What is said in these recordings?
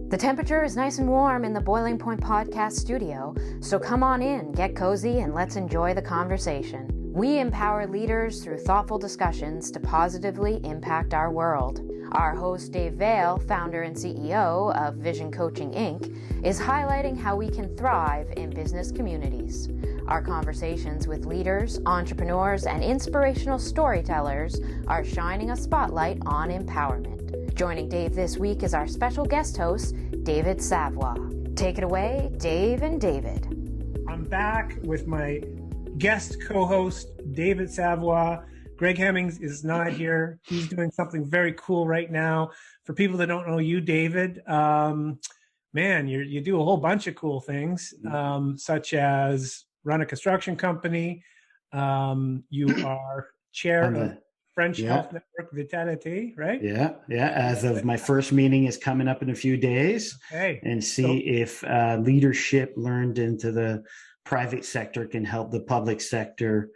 The temperature is nice and warm in the Boiling Point Podcast studio, so come on in, get cozy, and let's enjoy the conversation. We empower leaders through thoughtful discussions to positively impact our world. Our host, Dave Vale, founder and CEO of Vision Coaching, Inc., is highlighting how we can thrive in business communities. Our conversations with leaders, entrepreneurs, and inspirational storytellers are shining a spotlight on empowerment. Joining Dave this week is our special guest host, David Savoie. Take it away, Dave and David. I'm back with my guest co-host, David Savoie. Greg Hemmings is not here. He's doing something very cool right now. For people that don't know you, David, man, you do a whole bunch of cool things, such as run a construction company. You are chair of French Health Network Vitality, right? Yeah. As of my first meeting is coming up in a few days, and see if leadership learned into the private sector can help the public sector.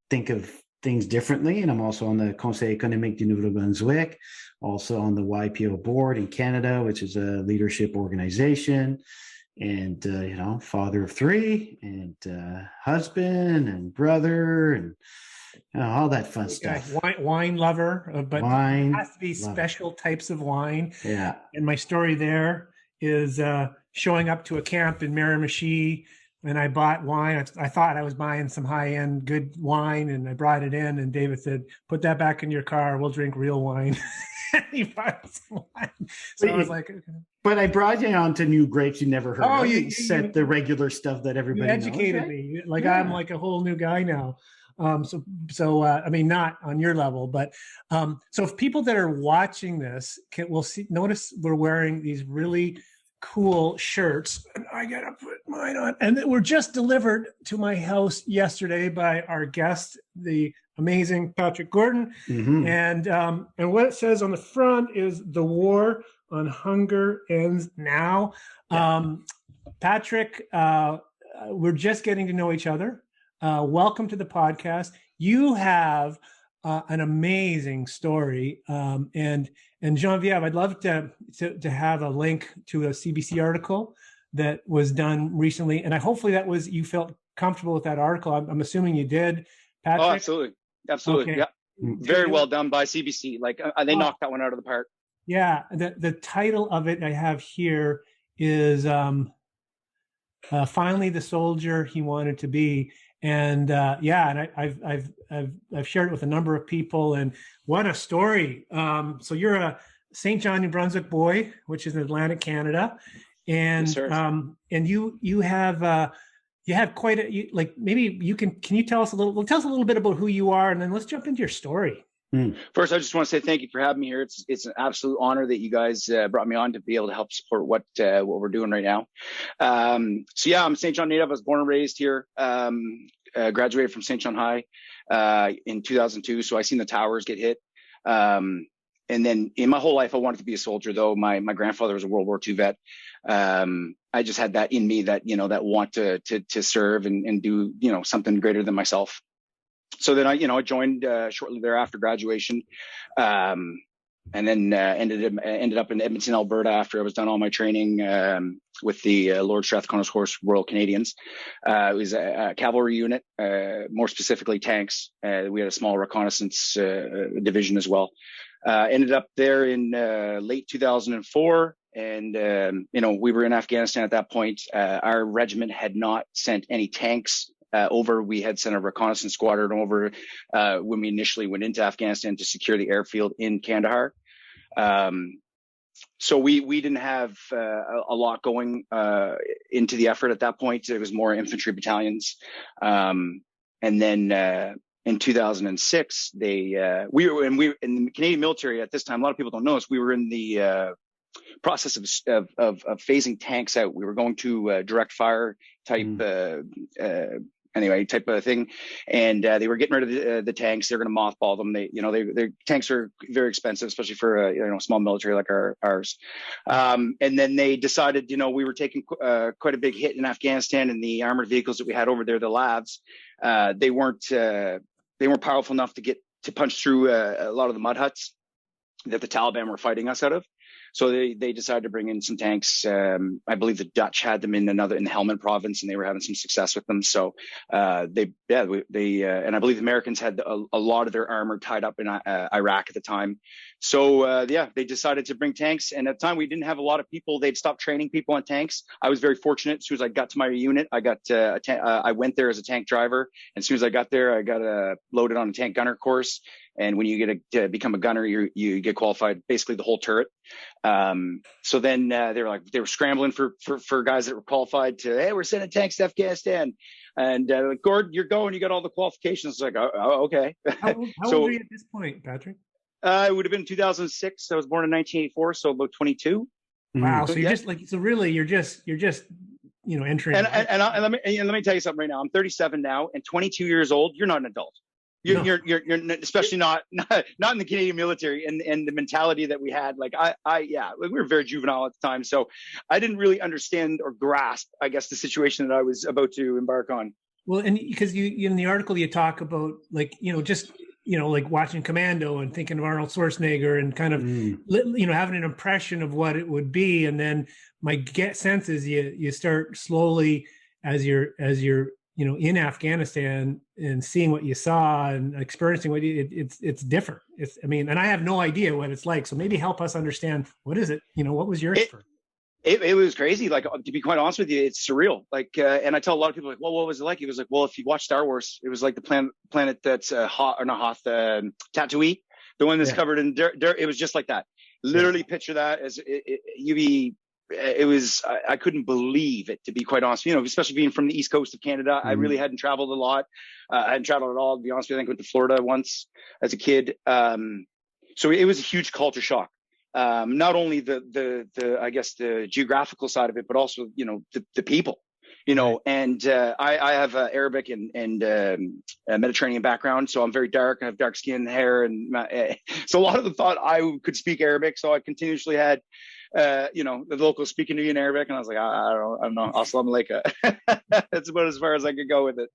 Think of things differently. And I'm also on the Conseil économique du Nouveau-Brunswick, also on the YPO board in Canada, which is a leadership organization. And father of three, and husband and brother, and all that fun stuff. Wine lover, but it has to be special types of wine. Yeah. And my story there is showing up to a camp in Miramichi, and I bought wine. I thought I was buying some high-end good wine, and I brought it in, and David said, "Put that back in your car. We'll drink real wine." He bought some wine. So I was like, okay. But I brought you on to new grapes you never heard of. You said the regular stuff that everybody knows. You educated me. Like, I'm like a whole new guy now. So I mean, not on your level, but so if people that are watching this notice we're wearing these really cool shirts, and I gotta put mine on, and they were just delivered to my house yesterday by our guest, the amazing Patrick Gordon. Mm-hmm. And what it says on the front is "The war on hunger ends now." Yeah. Patrick, we're just getting to know each other. Welcome to the podcast. You have an amazing story, and Geneviève, I'd love to have a link to a CBC article that was done recently, and hopefully you felt comfortable with that article. I'm assuming you did, Patrick. Oh, absolutely, okay. Yeah, very well done by CBC. Like they knocked that one out of the park. Yeah, the title of it I have here is "Finally the Soldier He Wanted to Be." And and I've shared it with a number of people, and what a story! So you're a St. John, New Brunswick boy, which is in Atlantic Canada, and yes, and you have quite a maybe you can you tell us a little bit about who you are, and then let's jump into your story. First, I just want to say thank you for having me here. It's an absolute honor that you guys brought me on to be able to help support what we're doing right now. I'm a St. John native. I was born and raised here. Graduated from St. John High in 2002. So I seen the towers get hit. And then in my whole life, I wanted to be a soldier. Though my grandfather was a World War II vet. I just had that in me that that want to serve and do something greater than myself. So then I joined shortly thereafter graduation, and then ended up in Edmonton, Alberta after I was done all my training with the Lord Strathcona's Horse Royal Canadians. It was a cavalry unit, more specifically tanks. We had a small reconnaissance division as well. Ended up there in late 2004. And, we were in Afghanistan at that point. Our regiment had not sent any tanks over. We had sent a reconnaissance squadron over when we initially went into Afghanistan to secure the airfield in Kandahar. So we didn't have a lot going into the effort at that point. It was more infantry battalions. And then in 2006, we were in the Canadian military at this time. A lot of people don't know this. We were in the process of phasing tanks out. We were going to direct fire type type of thing, and they were getting rid of the tanks. They're going to mothball them. Their tanks are very expensive, especially for a small military like ours. And then they decided, we were taking quite a big hit in Afghanistan, and the armored vehicles that we had over there, the Lavs, they weren't powerful enough to punch through a lot of the mud huts. that the Taliban were fighting us out of. So they decided to bring in some tanks. I believe the Dutch had them in the Helmand province, and they were having some success with them. So and I believe the Americans had a lot of their armor tied up in Iraq at the time. So they decided to bring tanks. And at the time, we didn't have a lot of people. They'd stopped training people on tanks. I was very fortunate. As soon as I got to my unit, I went there as a tank driver. And as soon as I got there, I got loaded on a tank gunner course. And when you get to become a gunner, you get qualified basically the whole turret. So then they were scrambling for guys that were qualified to, hey, we're sending tanks to Afghanistan. And like, Gord, you're going, you got all the qualifications. It's like, oh okay. How old are you at this point, Patrick? It would have been 2006. I was born in 1984, so about 22. Wow. So you're you're just entering. And let me tell you something right now. I'm 37 now, and 22 years old. You're not an adult. You're especially not in the Canadian military, and the mentality that we had. Like we were very juvenile at the time, so I didn't really understand or grasp, I guess, the situation that I was about to embark on. Well, and because you in the article you talk about like like watching Commando and thinking of Arnold Schwarzenegger and kind of having an impression of what it would be, and then my sense is you start slowly as you're in Afghanistan and seeing what you saw and experiencing it's different. And I have no idea what it's like. So maybe help us understand, what is it? What was your experience? It was crazy. Like, to be quite honest with you, it's surreal. Like, and I tell a lot of people, like, well, what was it like? It was like, well, if you watch Star Wars, it was like the planet that's Tatooine, the one that's covered in dirt. It was just like that. Literally picture that as it was, I couldn't believe it, to be quite honest, especially being from the East Coast of Canada. I really hadn't traveled a lot. I hadn't traveled at all, to be honest with you. I think I went to Florida once as a kid. So it was a huge culture shock. Not only the I guess the geographical side of it, but also, the people, and I have Arabic and Mediterranean background. So I'm very dark. I have dark skin, hair. And so a lot of them thought I could speak Arabic. So I continuously had, the locals speaking to me in Arabic, and I was like, I don't know, Assalamu alaikum. That's about as far as I could go with it.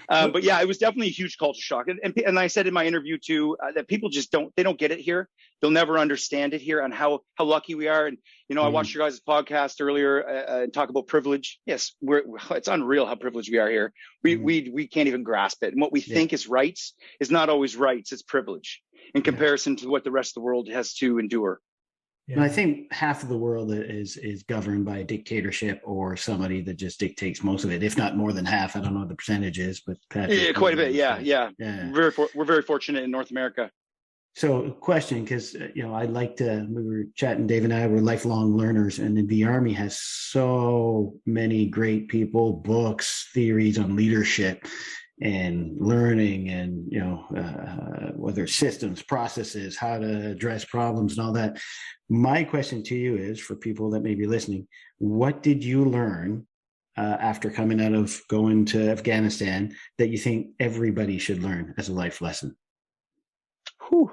But yeah, it was definitely a huge culture shock. And I said in my interview too, that people just don't get it here. They'll never understand it here, and how lucky we are. And, I watched your guys' podcast earlier and talk about privilege. Yes, it's unreal how privileged we are here. We can't even grasp it. And what we think is rights is not always rights. It's privilege in comparison to what the rest of the world has to endure. Yeah. And I think half of the world is governed by a dictatorship or somebody that just dictates most of it, if not more than half. I don't know what the percentage is, but Patrick, quite a bit. Yeah. We're very fortunate in North America. So, question, because I'd like to. We were chatting. Dave and I were lifelong learners, and the Army has so many great people, books, theories on leadership and learning, and whether systems, processes, how to address problems, and all that. My question to you is, for people that may be listening, what did you learn after coming out of going to Afghanistan that you think everybody should learn as a life lesson? Whew.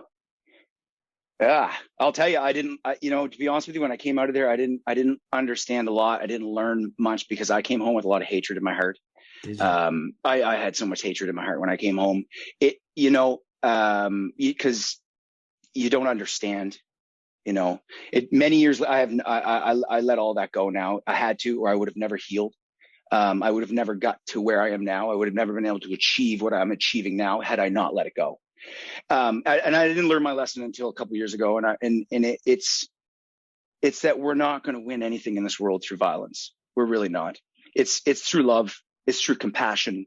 Yeah, I'll tell you, I didn't. To be honest with you, when I came out of there, I didn't understand a lot. I didn't learn much because I came home with a lot of hatred in my heart. I had so much hatred in my heart when I came home. Because you don't understand. Many years I let all that go now. I had to, or I would have never healed. I would have never got to where I am now. I would have never been able to achieve what I'm achieving now had I not let it go. And I didn't learn my lesson until a couple of years ago. It's that we're not going to win anything in this world through violence. We're really not. It's through love. It's through compassion.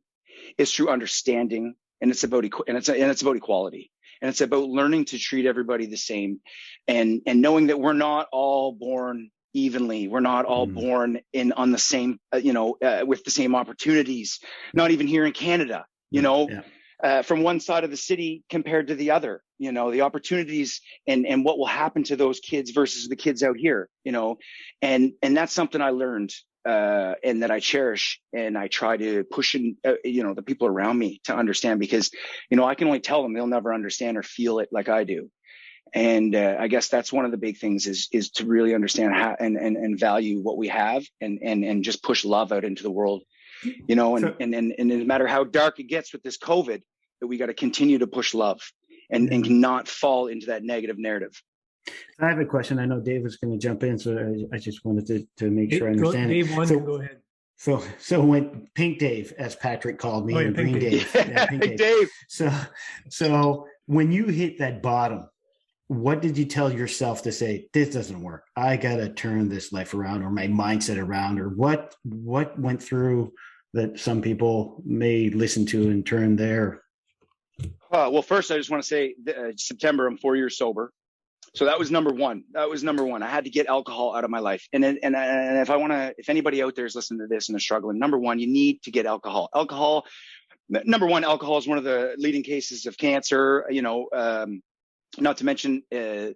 It's through understanding, and it's about equality. And it's about learning to treat everybody the same, and knowing that we're not all born evenly. We're not all born on the same, with the same opportunities. Not even here in Canada, from one side of the city compared to the other. The opportunities and what will happen to those kids versus the kids out here. And that's something I learned. And that I cherish, and I try to push in, the people around me to understand, because, I can only tell them, they'll never understand or feel it like I do. And I guess that's one of the big things is to really understand how and value what we have, and just push love out into the world, and no matter how dark it gets with this COVID, that we got to continue to push love and not fall into that negative narrative. I have a question. I know Dave was going to jump in, so I just wanted to make sure I understand Dave it. one, so, go ahead. So when Pink Dave, as Patrick called me, and Green Dave, Pink Dave. So when you hit that bottom, what did you tell yourself to say, this doesn't work? I got to turn this life around, or my mindset around, or what went through that some people may listen to and turn there? Well, first, I just want to say September, I'm 4 years sober. So that was number one. I had to get alcohol out of my life. And if anybody out there is listening to this and they're struggling, number one, you need to get alcohol. Alcohol is one of the leading cases of cancer, not to mention the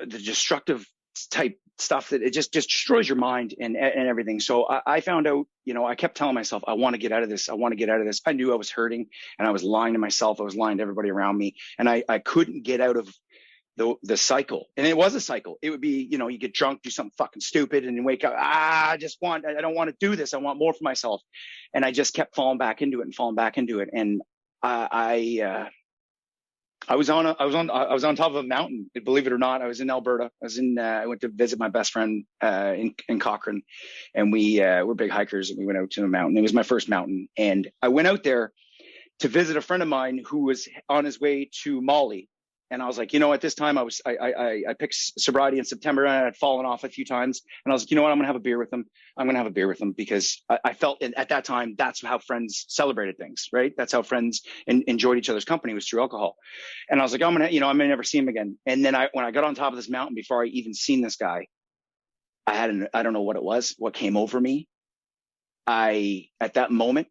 destructive type stuff that it just destroys your mind and everything. So I found out, I kept telling myself, I want to get out of this. I knew I was hurting, and I was lying to myself. I was lying to everybody around me, and I couldn't get out of the cycle. And it was a cycle. It would be, you get drunk, do something fucking stupid, and you wake up, I don't want to do this. I want more for myself. And I just kept falling back into it. And I was on top of a mountain, believe it or not. I was in Alberta. I went to visit my best friend in Cochrane, and we're big hikers, and we went out to a mountain. It was my first mountain, and I went out there to visit a friend of mine who was on his way to Mali. And I was like, at this time I picked sobriety in September, and I had fallen off a few times. And I was like, I'm going to have a beer with him. Because I felt at that time, that's how friends celebrated things, right? That's how friends enjoyed each other's company, was through alcohol. And I was like, I may never see him again. And then when I got on top of this mountain, before I even seen this guy, I don't know what it was, what came over me. At that moment,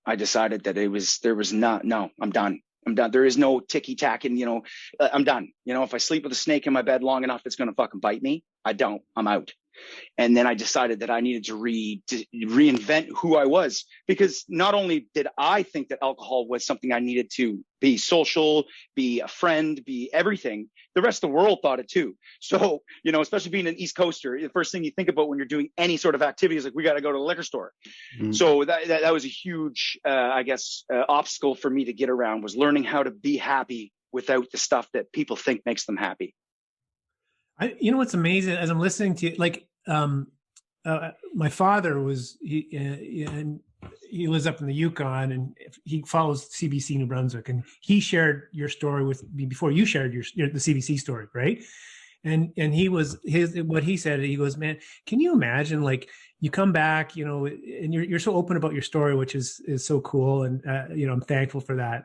I decided that I'm done. There is no ticky tacking, I'm done. If I sleep with a snake in my bed long enough, it's going to fucking bite me. I'm out. And then I decided that I needed to reinvent who I was, because not only did I think that alcohol was something I needed to be social, be a friend, be everything, the rest of the world thought it too. So, especially being an East Coaster, the first thing you think about when you're doing any sort of activity is like, we got to go to the liquor store. Mm-hmm. So that was a huge, obstacle for me to get around, was learning how to be happy without the stuff that people think makes them happy. What's amazing, as I'm listening to you, my father he lives up in the Yukon, and he follows CBC New Brunswick, and he shared your story with me before you shared the CBC story, right? And what he said, he goes, man, can you imagine, like, you come back, and you're so open about your story, which is so cool, and I'm thankful for that.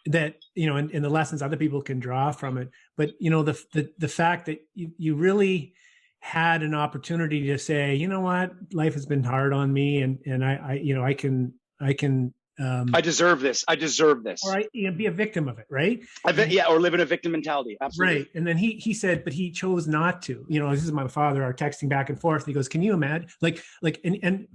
That, and the lessons other people can draw from it. But, the fact that you really had an opportunity to say, you know what, life has been hard on me, and I can I deserve this. Or be a victim of it, right? Or live in a victim mentality. Absolutely. Right. And then he said, but he chose not to. This is my father, are texting back and forth. And he goes, can you imagine? And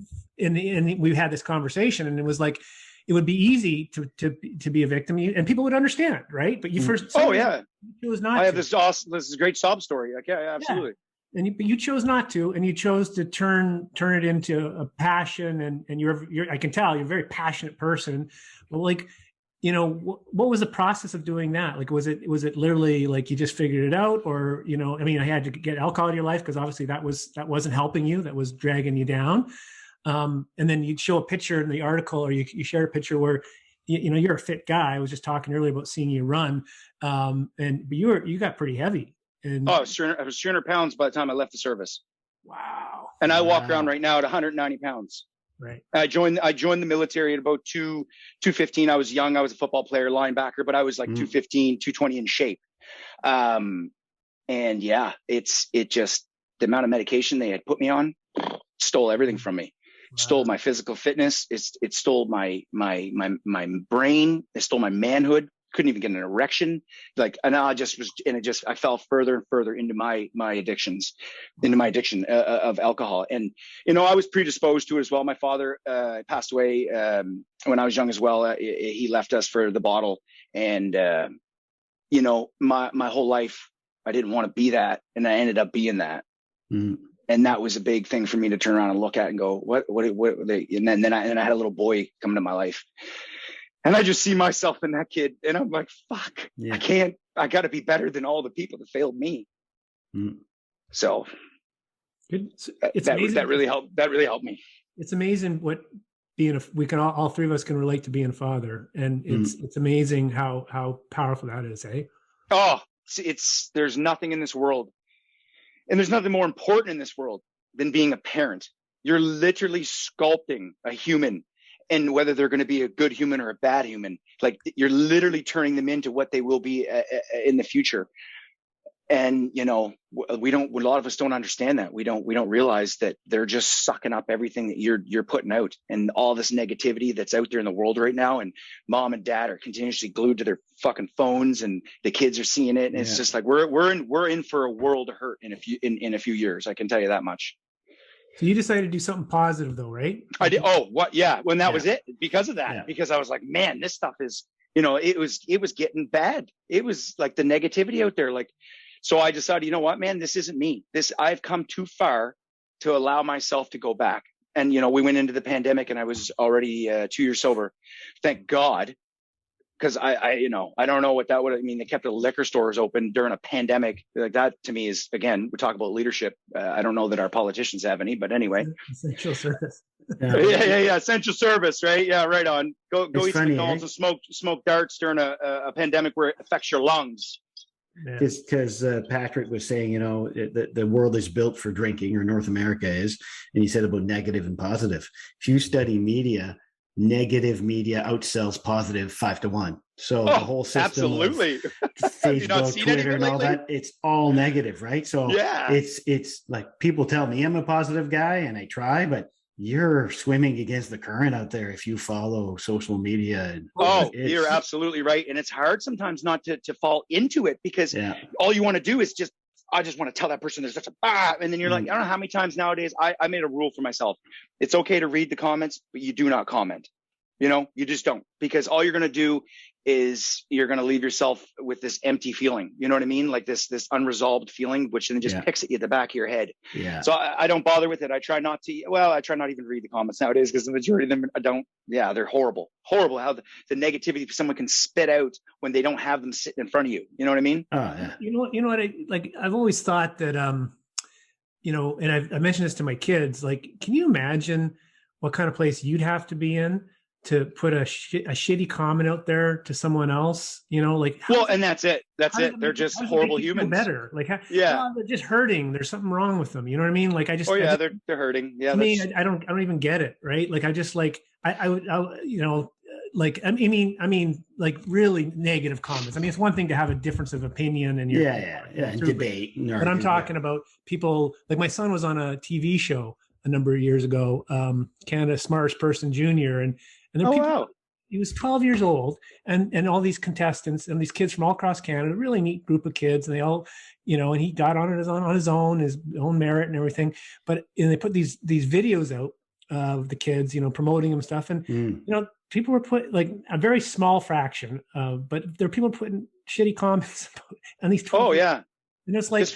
we had this conversation, and it was like, it would be easy to be a victim, and people would understand, right? But you first, you chose not. I have this is a great sob story. Okay, absolutely. Yeah. But you chose not to, and you chose to turn it into a passion, and you're I can tell you're a very passionate person. But what was the process of doing that? Like, was it literally like you just figured it out, or I had to get alcohol in your life because obviously that wasn't helping you, that was dragging you down. And then you'd show a picture in the article, or you share a picture where you're a fit guy. I was just talking earlier about seeing you run, but you got pretty heavy. And I was 300 pounds by the time I left the service. Wow. And I walk around right now at 190 pounds. Right. I joined the military at about 215. I was young. I was a football player, linebacker, but I was like 215, 220 in shape. And yeah, it just, the amount of medication they had put me on stole everything from me. Wow. Stole my physical fitness. It stole my brain. It stole my manhood. Couldn't even get an erection. I fell further and further into my addiction of alcohol. And, I was predisposed to it as well. My father passed away when I was young as well. He left us for the bottle. And, my whole life, I didn't want to be that. And I ended up being that. Mm. And that was a big thing for me to turn around and look at and go, what they, and then I had a little boy come into my life. And I just see myself in that kid, and I'm like, fuck, yeah. I got to be better than all the people that failed me. So it's that amazing. That really helped me. It's amazing what we can all three of us can relate to being a father, and it's amazing how powerful that is, eh? Oh, there's nothing in this world, and there's nothing more important in this world than being a parent. You're literally sculpting a human, and whether they're going to be a good human or a bad human, like you're literally turning them into what they will be in the future. And, you know, a lot of us don't understand that. We don't realize that they're just sucking up everything that you're putting out, and all this negativity that's out there in the world right now. And mom and dad are continuously glued to their fucking phones, and the kids are seeing it. And it's just like, we're in for a world of hurt in a few years. I can tell you that much. So you decided to do something positive though, right? I did. Oh, what? Yeah. When that was it, because of that, because I was like, man, this stuff is, you know, it was getting bad. It was like the negativity out there. Like, so I decided, you know what, man, this isn't me. I've come too far to allow myself to go back. And, you know, we went into the pandemic and I was already 2 years sober. Thank God. Because I don't know what that would mean. They kept the liquor stores open during a pandemic. Like that to me is, again, we talk about leadership. I don't know that our politicians have any, but anyway. Essential service. Yeah. Essential service, right? Yeah, right on. Go eat some McDonald's and smoke darts during a pandemic where it affects your lungs. Because Patrick was saying, you know, the world is built for drinking, or North America is, and he said about negative and positive. If you study media, negative media outsells positive 5-1. So the whole system, absolutely, of Facebook, Twitter, and all that, it's all negative, right? So it's like people tell me I'm a positive guy, and I try, but you're swimming against the current out there if you follow social media. You're absolutely right. And it's hard sometimes not to fall into it, because all you want to do is I just want to tell that person there's such a and then you're like, I don't know how many times nowadays I made a rule for myself. It's okay to read the comments, but you do not comment. You know, you just don't, because all you're going to do is you're going to leave yourself with this empty feeling. You know what I mean? Like this unresolved feeling, which then just picks at you at the back of your head. Yeah. So I don't bother with it. I try not even read the comments nowadays, because the majority of them I don't. Yeah, they're horrible. Horrible how the negativity someone can spit out when they don't have them sitting in front of you. You know what I mean? Oh, yeah. You know what? I've always thought that, you know, and I mentioned this to my kids, like, can you imagine what kind of place you'd have to be in to put a shitty comment out there to someone else, you know, like, and that's it. They're just horrible humans. Better. Like, they're just hurting. There's something wrong with them. You know what I mean? Like, they're hurting. Yeah. I don't even get it. Right. Like, I just like, I would, you know, like, I mean, like really negative comments. I mean, it's one thing to have a difference of opinion and debate. But I'm talking about people, like my son was on a TV show a number of years ago, Canada's Smartest Person Junior, and there were people. He was 12 years old, and all these contestants and these kids from all across Canada, really neat group of kids, and they all, you know, and he got on his own merit and everything. But they put these videos out of the kids, you know, promoting them stuff, and you know, people were put like a very small fraction, but there are people putting shitty comments on these 12. And it's like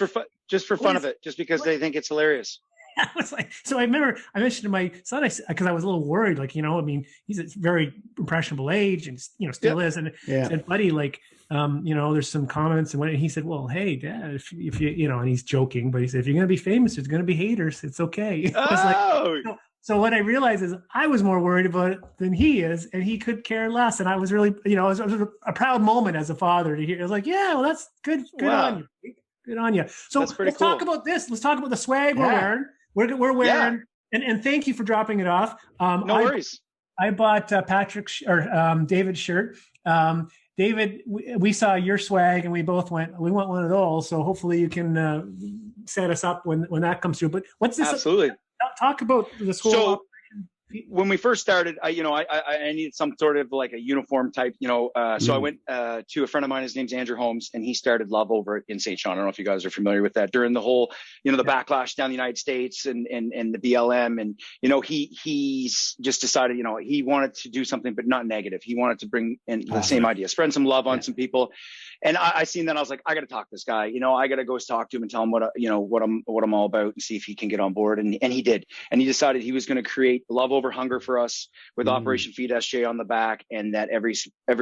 just for fun of it, just because they think it's hilarious. I was like, so I remember I mentioned to my son, because I was a little worried, like, you know, I mean, he's at a very impressionable age and, you know, still is. And said, buddy, like, you know, there's some comments. And he said, well, hey, Dad, if you, you know, and he's joking, but he said, if you're going to be famous, there's going to be haters. It's okay. I was like, you know, so what I realized is I was more worried about it than he is, and he could care less. And I was really, you know, it was a proud moment as a father to hear. I was like, yeah, well, that's good. Good on you. Good on you. So let's talk about this. Let's talk about the swag we're wearing. We're wearing, and thank you for dropping it off. No worries. I bought David's shirt. David, we saw your swag and we both went, we want one of those. So hopefully you can set us up when that comes through. But what's this? Absolutely. Talk about this whole operation. When we first started, I needed some sort of like a uniform type, you know, so I went to a friend of mine. His name's Andrew Holmes, and he started Love Over in St. John. I don't know if you guys are familiar with that. During the whole, you know, the backlash down the United States and the BLM, and you know, he's just decided, you know, he wanted to do something but not negative. He wanted to bring in the same idea, spread some love on some people. And I seen that, I was like, I got to talk to this guy. You know, I got to go talk to him and tell him what I'm all about, and see if he can get on board. And he did. And he decided he was going to create Love Over Hunger for us with Operation Feed SJ on the back, and that every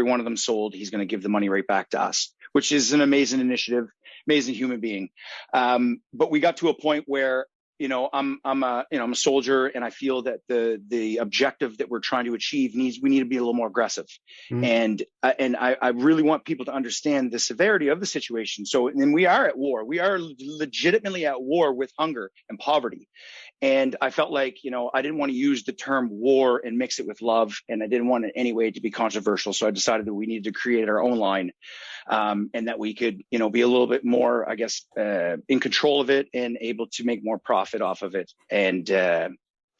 one of them sold, he's going to give the money right back to us, which is an amazing initiative, amazing human being. But we got to a point where, I'm a soldier, and I feel that the objective that we're trying to achieve we need to be a little more aggressive. And I really want people to understand the severity of the situation. So, and we are at war. We are legitimately at war with hunger and poverty. And I felt like, I didn't want to use the term war and mix it with love. And I didn't want it any way to be controversial. So I decided that we needed to create our own line, and that we could, be a little bit more, I guess, in control of it and able to make more profit off of it. And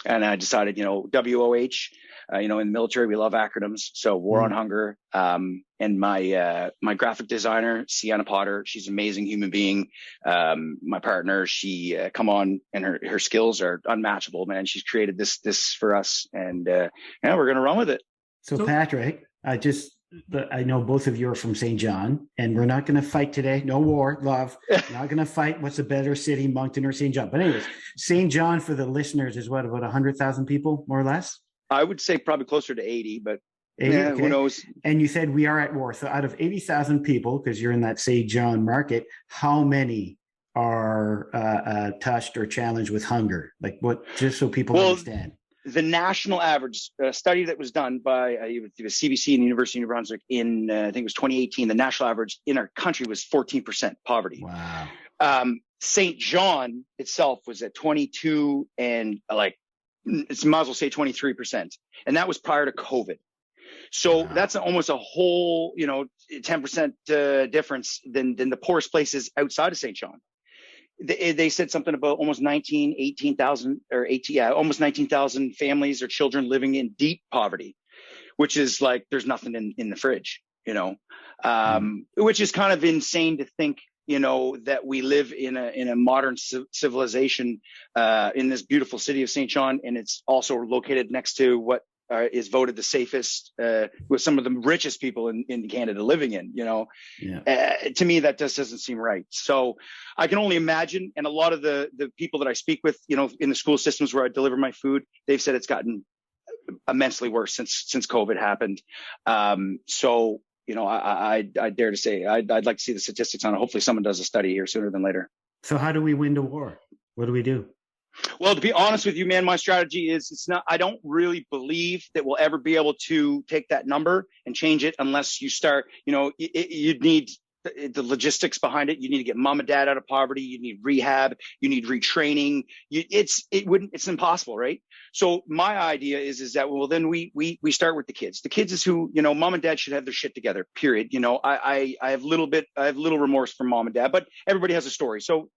I decided, WOH, in the military, we love acronyms. So War on Hunger. And my graphic designer, Sienna Potter, she's an amazing human being. My partner, she come on, and her skills are unmatchable, man. She's created this for us, and we're going to run with it. So Patrick, I know both of you are from St. John, and we're not going to fight today. No war, love. We're not going to fight what's a better city, Moncton or St. John. But anyways, St. John, for the listeners, is what, about 100,000 people, more or less? I would say probably closer to 80, but 80, yeah, okay. Who knows? And you said we are at war. So out of 80,000 people, because you're in that St. John market, how many are touched or challenged with hunger? Like what, just so people understand. The national average study that was done by the CBC and the University of New Brunswick in, I think it was 2018, the national average in our country was 14% poverty. Wow. St. John itself was at 22 and might as well say 23%. And that was prior to COVID. So that's almost a whole, 10% difference than the poorest places outside of St. John. They said something about almost 18,000 almost 19,000 families or children living in deep poverty, which is like there's nothing in the fridge, which is kind of insane to think, that we live in a modern civilization in this beautiful city of St. John, and it's also located next to what is voted the safest, with some of the richest people in Canada living in, to me, that just doesn't seem right. So I can only imagine. And a lot of the people that I speak with, in the school systems where I deliver my food, they've said it's gotten immensely worse since COVID happened. So, I dare to say, I'd like to see the statistics on it. Hopefully someone does a study here sooner than later. So how do we win the war? What do we do? Well, to be honest with you, man, my strategy is I don't really believe that we'll ever be able to take that number and change it unless you start, you'd need the logistics behind it. You need to get mom and dad out of poverty. You need rehab. You need retraining. It's impossible, right? So my idea is that, well, then we start with the kids. The kids is who, mom and dad should have their shit together, period. I have little remorse for mom and dad, but everybody has a story. So,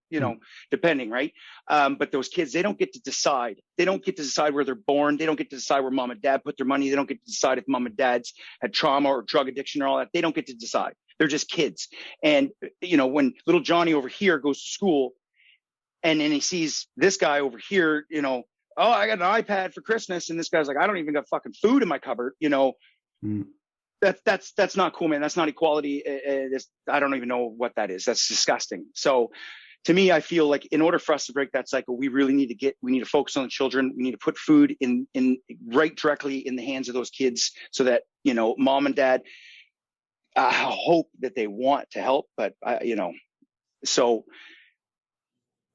depending, right? But those kids, they don't get to decide. They don't get to decide where they're born. They don't get to decide where mom and dad put their money. They don't get to decide if mom and dad's had trauma or drug addiction or all that. They don't get to decide. They're just kids. And, when little Johnny over here goes to school and then he sees this guy over here, oh, I got an iPad for Christmas. And this guy's like, I don't even got fucking food in my cupboard. That's not cool, man. That's not equality. I don't even know what that is. That's disgusting. So to me, I feel like in order for us to break that cycle, we really need to focus on the children. We need to put food in right directly in the hands of those kids so that, mom and dad, I hope that they want to help, but so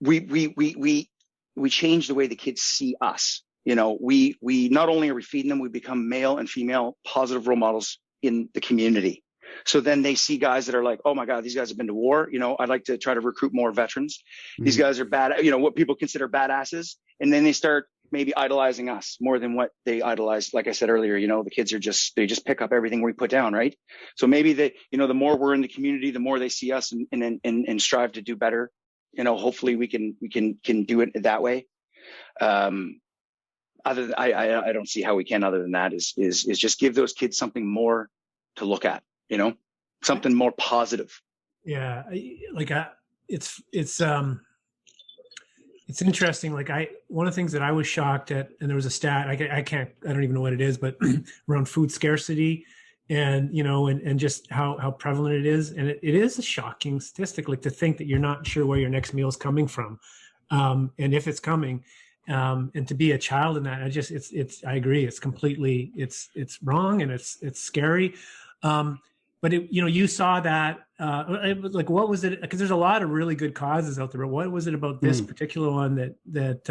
we change the way the kids see us. We not only are we feeding them, we become male and female positive role models in the community. So then they see guys that are like, oh my God, these guys have been to war. I'd like to try to recruit more veterans. These guys are bad, what people consider badasses. And then they start maybe idolizing us more than what they idolize. Like I said earlier, the kids they just pick up everything we put down. Right. So maybe the more we're in the community, the more they see us and strive to do better. Hopefully we can do it that way. Other than, I don't see how we can, other than that is just give those kids something more to look at, something more positive. Yeah. It's interesting. One of the things that I was shocked at, and there was a stat, I don't even know what it is, but around food scarcity and, and just how prevalent it is. And it is a shocking statistic, to think that you're not sure where your next meal is coming from. And if it's coming, and to be a child in that, I agree. It's completely, it's wrong. And it's scary. but you saw that, like, what was it? Because there's a lot of really good causes out there, but what was it about this particular one that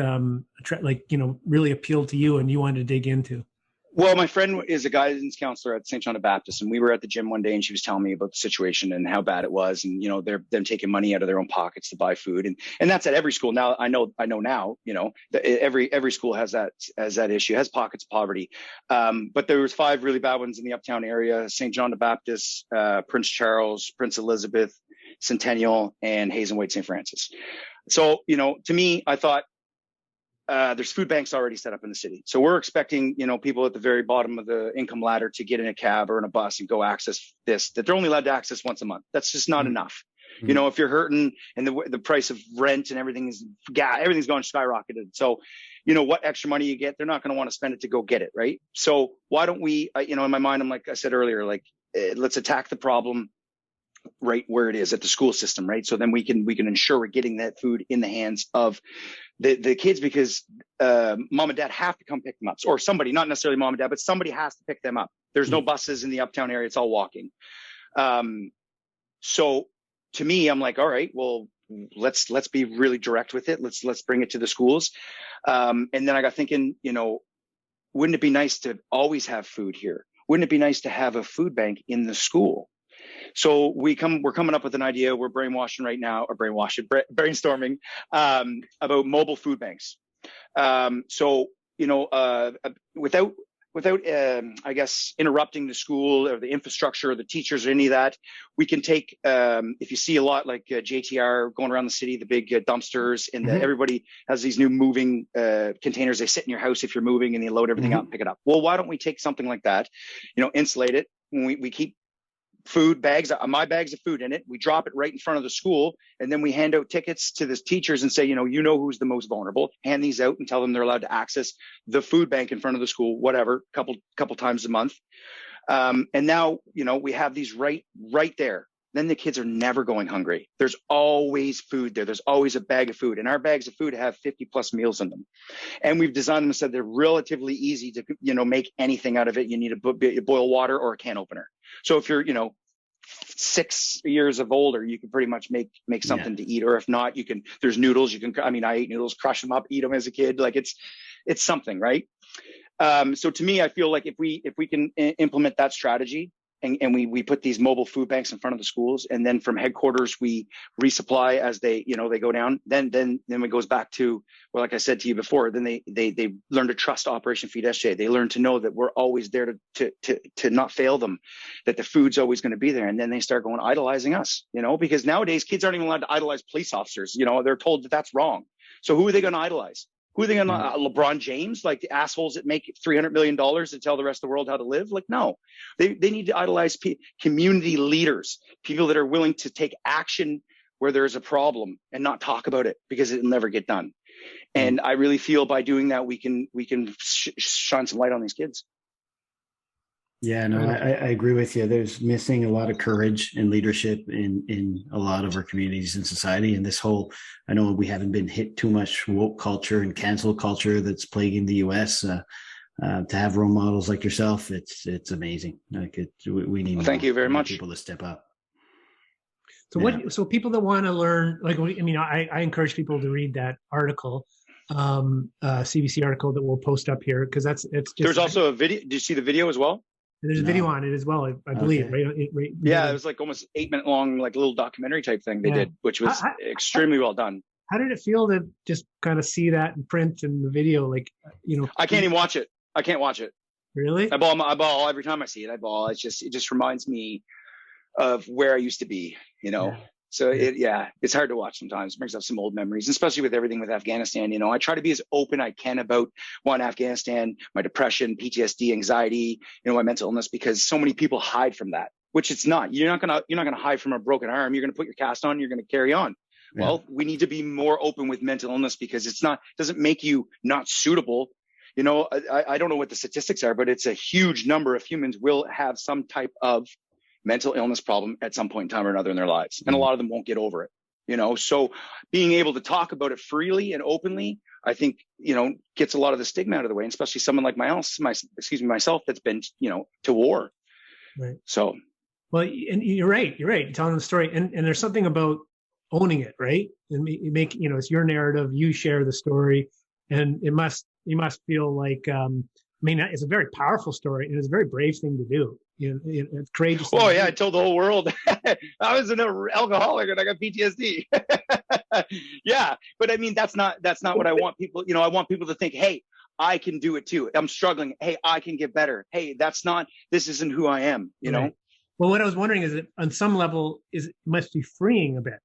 really appealed to you and you wanted to dig into? Well, my friend is a guidance counselor at St. John the Baptist, and we were at the gym one day, and she was telling me about the situation and how bad it was, and they're them taking money out of their own pockets to buy food, and that's at every school now. I know now, that every school has that issue, has pockets of poverty, but there was 5 really bad ones in the Uptown area: St. John the Baptist, Prince Charles, Prince Elizabeth, Centennial, and Hazen White St. Francis. So to me, I thought, there's food banks already set up in the city. So we're expecting, people at the very bottom of the income ladder to get in a cab or in a bus and go access this, that they're only allowed to access once a month. That's just not enough. If you're hurting and the price of rent and everything's going skyrocketed. So, what extra money you get, they're not going to want to spend it to go get it. Right. So why don't we, in my mind, I'm like I said earlier, let's attack the problem right where it is at the school system. Right. So then we can ensure we're getting that food in the hands of the kids, because mom and dad have to come pick them up, or somebody, not necessarily mom and dad, but somebody has to pick them up. There's no buses in the Uptown area. It's all walking. So to me, I'm like, all right, well, let's be really direct with it. Let's bring it to the schools. And then I got thinking, wouldn't it be nice to always have food here? Wouldn't it be nice to have a food bank in the school? So we're coming up with an idea. We're brainstorming about mobile food banks. Without I guess interrupting the school or the infrastructure or the teachers or any of that, we can take, if you see a lot like JTR going around the city, the big dumpsters, and everybody has these new moving containers. They sit in your house if you're moving, and they load everything out and pick it up. Well, why don't we take something like that, insulate it, and we keep food bags, my bags of food in it. We drop it right in front of the school, and then we hand out tickets to the teachers and say, who's the most vulnerable. Hand these out and tell them they're allowed to access the food bank in front of the school, whatever, couple times a month. And now, we have these right there. Then the kids are never going hungry. There's always food there. There's always a bag of food, and our bags of food have 50 plus meals in them. And we've designed them so they're relatively easy to, make anything out of it. You need a boil water or a can opener. So if you're, 6 years of older, you can pretty much make something to eat. Or if not, there's noodles. I ate noodles, crush them up, eat them as a kid. Like it's something, right? So to me, I feel like if we can implement that strategy, and we put these mobile food banks in front of the schools, and then from headquarters we resupply as they go down, then it goes back to, well, like I said to you before, then they learn to trust Operation Feed SJ. They learn to know that we're always there to not fail them, that the food's always going to be there, and then they start going idolizing us, because nowadays kids aren't even allowed to idolize police officers. They're told that that's wrong. So who are they going to idolize? Who are they going to, LeBron James, like the assholes that make $300 million to tell the rest of the world how to live? Like, no, they need to idolize community leaders, people that are willing to take action where there is a problem and not talk about it, because it'll never get done. And I really feel by doing that, we can shine some light on these kids. Yeah, no, I agree with you. There's missing a lot of courage and leadership in a lot of our communities and society. And I know we haven't been hit too much woke culture and cancel culture that's plaguing the US. To have role models like yourself, it's amazing. We need thank you very much people to step up. So so people that want to learn, I encourage people to read that article, CBC article that we'll post up here, because there's also a video. Did you see the video as well? There's a video on it as well, I believe. Right? Yeah, it was like almost 8-minute long, like little documentary type thing they did, which was extremely well done. How did it feel to just kind of see that in print and the video? I can't even watch it. I can't watch it. Really? I bawl every time I see it. I bawl. It just reminds me of where I used to be, Yeah. So it's hard to watch sometimes. It brings up some old memories, especially with everything with Afghanistan. I try to be as open I can about Afghanistan, my depression, PTSD, anxiety, my mental illness, because so many people hide from that, which it's not. You're not gonna hide from a broken arm. You're gonna put your cast on. You're gonna carry on. Yeah. Well, we need to be more open with mental illness, because doesn't make you not suitable. I don't know what the statistics are, but it's a huge number of humans will have some type of mental illness problem at some point in time or another in their lives. And a lot of them won't get over it, so being able to talk about it freely and openly, I think, gets a lot of the stigma out of the way, and especially someone like myself that's been, to war. Right. So Well, and you're right. You're right. Telling the story, and there's something about owning it, right? And you make, it's your narrative. You share the story, and you must feel like, it's a very powerful story, and it's a very brave thing to do. It's courageous. Oh yeah, I told the whole world I was an alcoholic and I got PTSD. Yeah, but I mean, that's not what I want people. I want people to think, hey, I can do it too. I'm struggling. Hey, I can get better. Hey, this isn't who I am. You know. Well, what I was wondering is that on some level, it must be freeing a bit.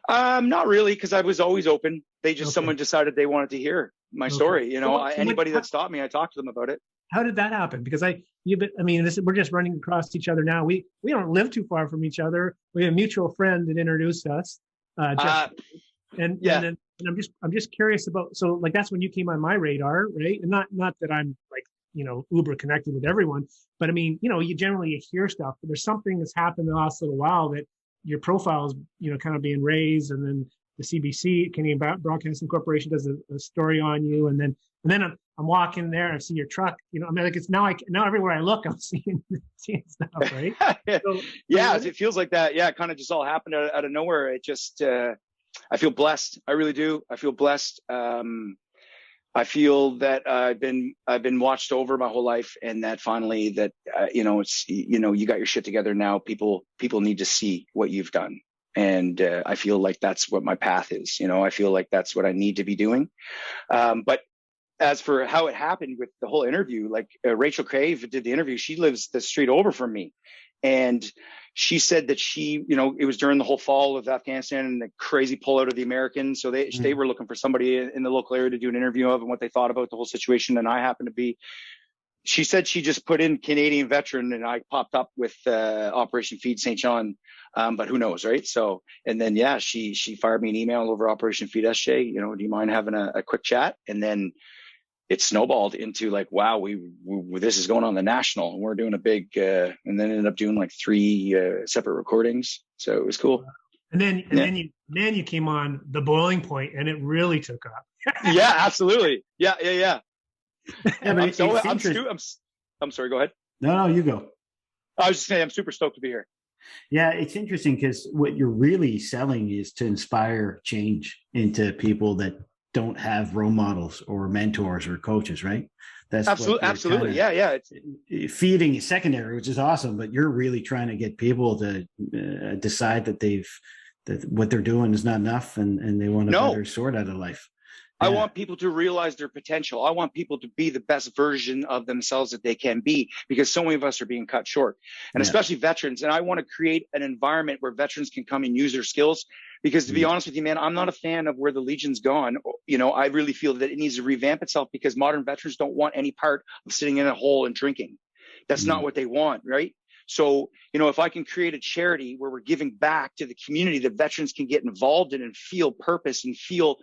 Not really, because I was always open. Someone decided they wanted to hear my story. Anybody that stopped me, I talked to them about it. How did that happen? Because we're just running across each other now. We don't live too far from each other. We have a mutual friend that introduced us. And I'm just curious about, so like, that's when you came on my radar, right? And not that I'm like, uber connected with everyone, but I mean, you generally hear stuff, but there's something that's happened in the last little while that your profile is, kind of being raised, and then the CBC, Canadian Broadcasting Corporation, does a story on you, and then I'm walking there and I see your truck. Like, it's now everywhere I look, I'm seeing stuff, right? It feels like that. Yeah, it kind of just all happened out of nowhere. It just I feel blessed. I really do. I feel blessed. I feel that I've been watched over my whole life, and that finally that it's you got your shit together now. People need to see what you've done, and I feel like that's what my path is. I feel like that's what I need to be doing. But as for how it happened with the whole interview, like Rachel Crave did the interview. She lives the street over from me, and she said that it was during the whole fall of Afghanistan and the crazy pullout of the Americans. So they were looking for somebody in the local area to do an interview of, and what they thought about the whole situation. And I happened to be, she said she just put in Canadian veteran, and I popped up with Operation Feed St. John. But who knows, right? So, and then, she fired me an email over Operation Feed SJ, do you mind having a quick chat? And then it snowballed into like, wow, we this is going on the national, and we're doing a big, and then ended up doing like 3 separate recordings. So it was cool. And then you came on The Boiling Point, and it really took off. Yeah, absolutely. Yeah. I'm sorry. Go ahead. No, you go. I was just saying, I'm super stoked to be here. Yeah, it's interesting because what you're really selling is to inspire change into people that don't have role models or mentors or coaches, right? That's absolutely. Yeah. It's feeding is secondary, which is awesome, but you're really trying to get people to decide that what they're doing is not enough, and they want a better sort out of life. I want people to realize their potential. I want people to be the best version of themselves that they can be, because so many of us are being cut short, and especially veterans. And I want to create an environment where veterans can come and use their skills, because to be honest with you, man, I'm not a fan of where the Legion's gone. I really feel that it needs to revamp itself, because modern veterans don't want any part of sitting in a hole and drinking. That's not what they want, right? So, if I can create a charity where we're giving back to the community that veterans can get involved in and feel purpose and feel,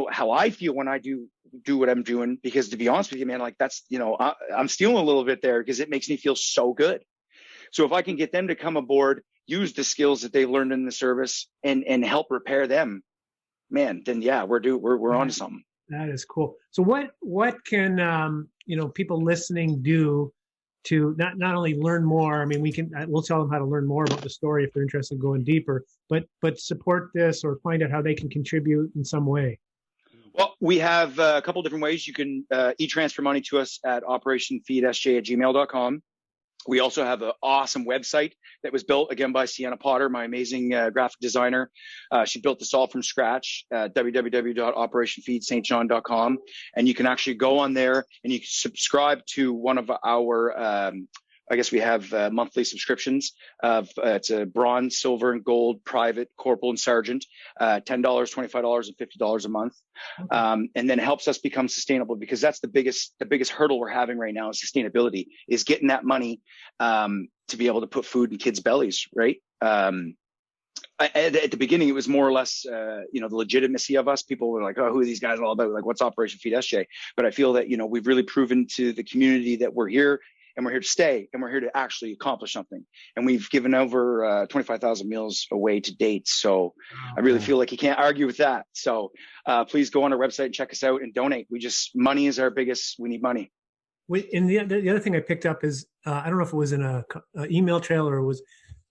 how I feel when I do what I'm doing, because to be honest with you, man, like that's, I'm stealing a little bit there because it makes me feel so good. So if I can get them to come aboard, use the skills that they've learned in the service and help repair them, man, then we're on to something. That is cool. So what can, people listening do to not only learn more? I mean, we'll tell them how to learn more about the story if they're interested in going deeper, but support this or find out how they can contribute in some way. Well, we have a couple different ways. You can e-transfer money to us at operationfeedsj@gmail.com. We also have an awesome website that was built, again, by Sienna Potter, my amazing graphic designer. She built this all from scratch, www.operationfeedstjohn.com. And you can actually go on there and you can subscribe to one of our, I guess we have monthly subscriptions of it's a bronze, silver, and gold, private, corporal, and sergeant, $10, $25, and $50 a month. And then it helps us become sustainable, because that's the biggest hurdle we're having right now is sustainability, is getting that money to be able to put food in kids' bellies, right? At the beginning, it was more or less, the legitimacy of us. People were like, oh, who are these guys all about? Like, what's Operation Feed SJ? But I feel that, we've really proven to the community that we're here, and we're here to stay, and we're here to actually accomplish something. And we've given over 25,000 meals away to date. So I really feel like you can't argue with that. So please go on our website and check us out and donate. Money is our biggest, we need money. And the other thing I picked up is, I don't know if it was in a email trail or it was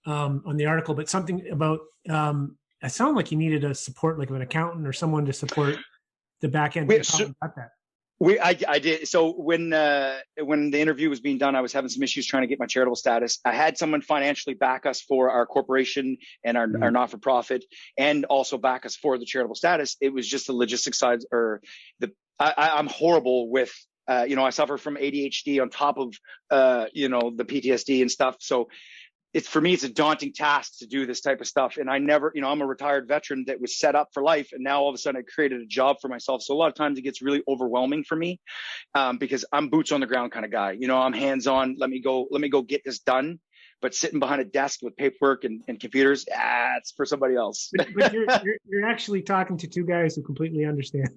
on the article, but something about, it sounded like you needed a support, like an accountant or someone to support the back end. I did. So when the interview was being done, I was having some issues trying to get my charitable status. I had someone financially back us for our corporation and our not-for-profit, and also back us for the charitable status. It was just the logistics side, or I'm horrible with, I suffer from ADHD on top of, the PTSD and stuff. So for me, it's a daunting task to do this type of stuff. And I never, I'm a retired veteran that was set up for life. And now all of a sudden I created a job for myself. So a lot of times it gets really overwhelming for me, because I'm boots on the ground kind of guy. I'm hands-on. Let me go get this done. But sitting behind a desk with paperwork and computers, it's for somebody else. but you're actually talking to two guys who completely understand.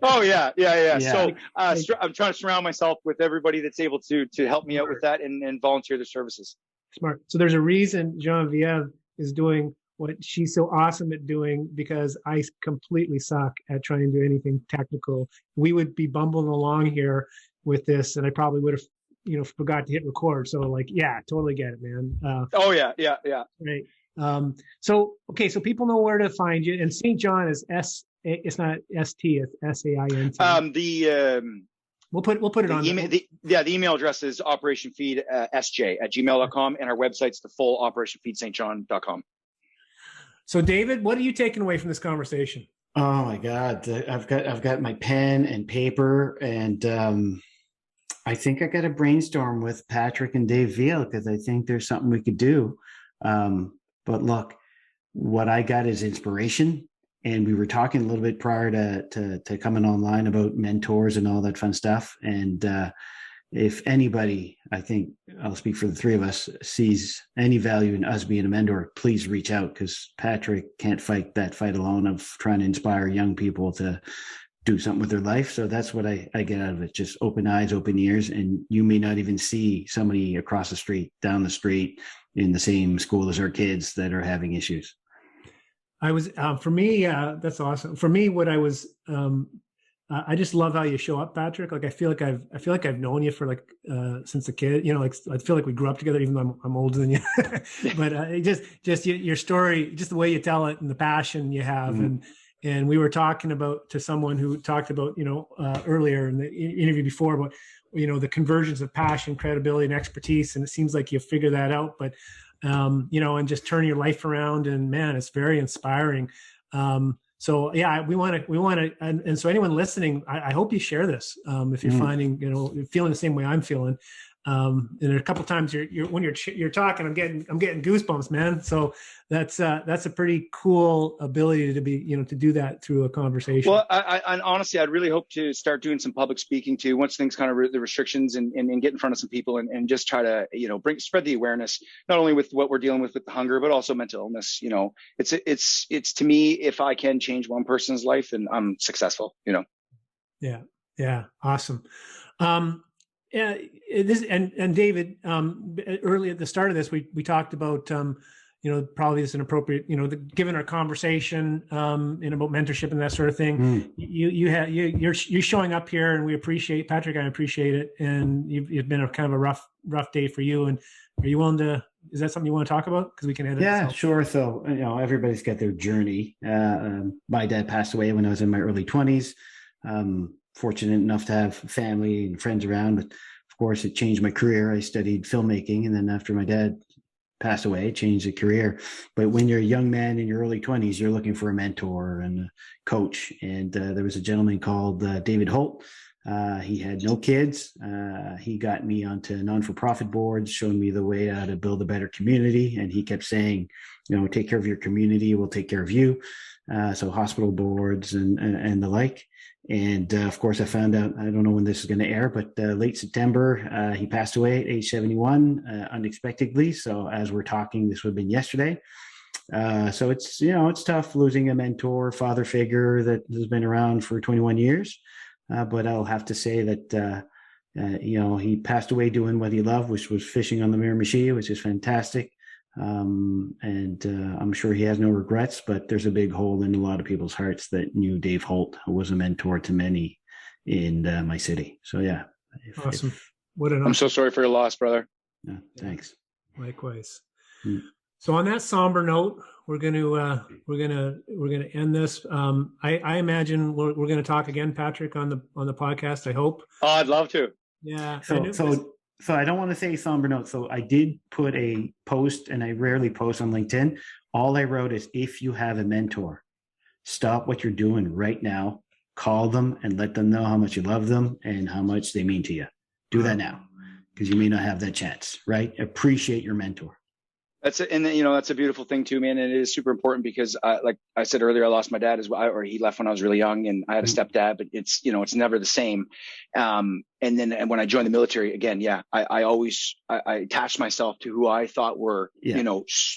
Oh yeah. So I'm trying to surround myself with everybody that's able to help me out with that and volunteer their services. Smart. So there's a reason Genevieve is doing what she's so awesome at doing, because I completely suck at trying to do anything technical. We would be bumbling along here with this, and I probably would have, forgot to hit record. So totally get it, man. Oh yeah. Right. So people know where to find you. And St. John is it's not ST, it's SAINT. We'll put it on. The email address is operationfeedsj@gmail.com, and our website's the full operationfeedstjohn.com. So David, what are you taking away from this conversation? Oh my God. I've got my pen and paper, and I think I got to brainstorm with Patrick and Dave Veal, because I think there's something we could do. But look, what I got is inspiration. And we were talking a little bit prior to coming online about mentors and all that fun stuff. And if anybody, I think I'll speak for the three of us, sees any value in us being a mentor, please reach out, because Patrick can't fight that fight alone of trying to inspire young people to do something with their life. So that's what I get out of it. Just open eyes, open ears. And you may not even see somebody across the street, down the street, in the same school as our kids that are having issues. I was, for me, that's awesome. For me, what I was, I just love how you show up, Patrick. Like, I feel like I've known you for since a kid, I feel like we grew up together, even though I'm older than you, but just your story, just the way you tell it and the passion you have. Mm-hmm. And we were talking to someone who talked about, earlier in the interview before about, the convergence of passion, credibility, and expertise. And it seems like you figure that out, but and just turn your life around, and man, it's very inspiring. So yeah, we want to, and so anyone listening, I hope you share this. If you're finding, feeling the same way I'm feeling. And a couple of times when you're talking, I'm getting goosebumps, man. So that's a pretty cool ability to be, to do that through a conversation. Well, I honestly, I'd really hope to start doing some public speaking too, once things kind of the restrictions and get in front of some people and just try to, spread the awareness, not only with what we're dealing with the hunger, but also mental illness. It's to me, if I can change one person's life, then I'm successful, Yeah. Awesome. Yeah, and David, early at the start of this, we talked about, probably it's inappropriate, given our conversation, about mentorship and that sort of thing. You're showing up here, and we appreciate, Patrick, I appreciate it. And you've been a kind of a rough day for you. And are you willing to? Is that something you want to talk about? Because we can edit. Yeah, sure. So everybody's got their journey. My dad passed away when I was in my early 20s. Fortunate enough to have family and friends around, but of course it changed my career. I studied filmmaking, and then after my dad passed away, it changed the career. But when you're a young man in your early 20s, you're looking for a mentor and a coach. And there was a gentleman called David Holt. He had no kids. He got me onto non-for-profit boards, showing me the way how to build a better community. And he kept saying, take care of your community, we'll take care of you. So hospital boards and the like. And of course, I found out, I don't know when this is going to air, but late September, he passed away at age 71 unexpectedly. So as we're talking, this would have been yesterday. So it's, it's tough losing a mentor, father figure that has been around for 21 years. But I'll have to say that, he passed away doing what he loved, which was fishing on the Miramichi, which is fantastic. And I'm sure he has no regrets, but there's a big hole in a lot of people's hearts that knew Dave Holt, who was a mentor to many in my city. So yeah, Awesome. What an I'm so sorry for your loss, brother. No, thanks. Likewise. Hmm. So on that somber note, we're gonna end this. I imagine we're gonna talk again, Patrick, on the podcast. I hope. Oh, I'd love to. Yeah. So I don't want to say somber note. So I did put a post, and I rarely post on LinkedIn. All I wrote is, if you have a mentor, stop what you're doing right now, call them and let them know how much you love them and how much they mean to you. Do that now, because you may not have that chance, right? Appreciate your mentor. That's it. And that's a beautiful thing too, man. And it is super important because like I said earlier, I lost my dad as well, or he left when I was really young, and I had a stepdad, but it's never the same. And when I joined the military again, I attached myself to who I thought were,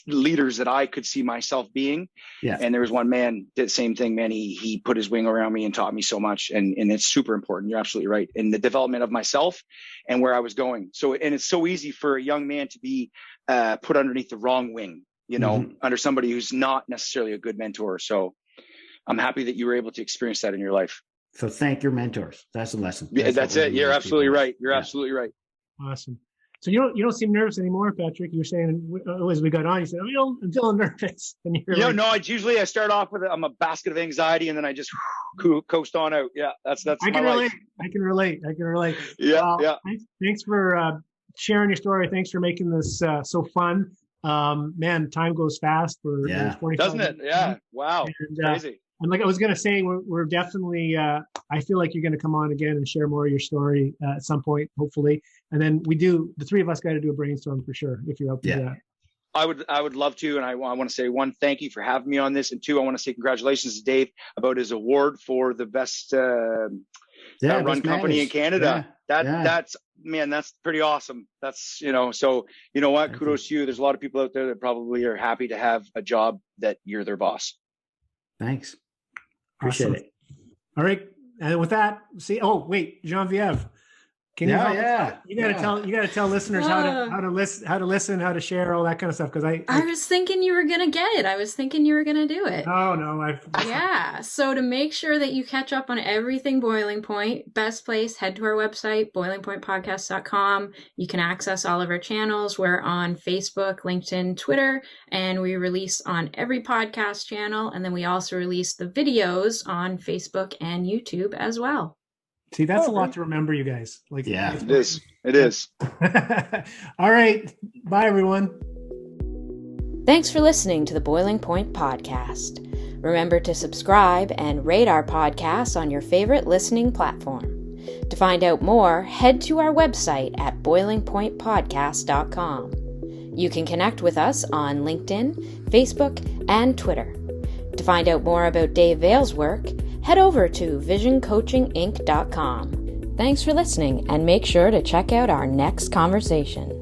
leaders that I could see myself being. Yeah. And there was one man did the same thing, man. He put his wing around me and taught me so much. And it's super important. You're absolutely right. In the development of myself and where I was going. So, and it's so easy for a young man to be put underneath the wrong wing, under somebody who's not necessarily a good mentor. So I'm happy that you were able to experience that in your life. So thank your mentors. That's the lesson. That's it. You're absolutely right. You're absolutely right. Awesome. So you don't seem nervous anymore, Patrick. You were saying as we got on, you said, I'm feeling nervous. And no, I start off with I'm a basket of anxiety, and then I just coast on out. Yeah, that's I can relate. I can relate. Yeah. Thanks for sharing your story. Thanks for making this so fun. Man, time goes fast. Doesn't it? Yeah. Wow. And, crazy. And like I was going to say, we're definitely, I feel like you're going to come on again and share more of your story at some point, hopefully. And then the three of us got to do a brainstorm for sure, if you're up to that. I would love to. And I want to say, one, thank you for having me on this. And two, I want to say congratulations to Dave about his award for the best run company in Canada. That's pretty awesome. That's, so you know what, kudos to you. There's a lot of people out there that probably are happy to have a job that you're their boss. Thanks. Appreciate it. All right. And with that, Genevieve, can you gotta tell listeners how to listen, how to share, all that kind of stuff. Because I was thinking you were gonna get it. I was thinking you were gonna do it. Oh no, So to make sure that you catch up on everything Boiling Point, best place, head to our website, boilingpointpodcast.com. You can access all of our channels. We're on Facebook, LinkedIn, Twitter, and we release on every podcast channel. And then we also release the videos on Facebook and YouTube as well. See, that's a lot to remember, you guys. It is. It is. All right. Bye, everyone. Thanks for listening to the Boiling Point Podcast. Remember to subscribe and rate our podcast on your favorite listening platform. To find out more, head to our website at boilingpointpodcast.com. You can connect with us on LinkedIn, Facebook, and Twitter. To find out more about Dave Vale's work, head over to visioncoachinginc.com. Thanks for listening, and make sure to check out our next conversation.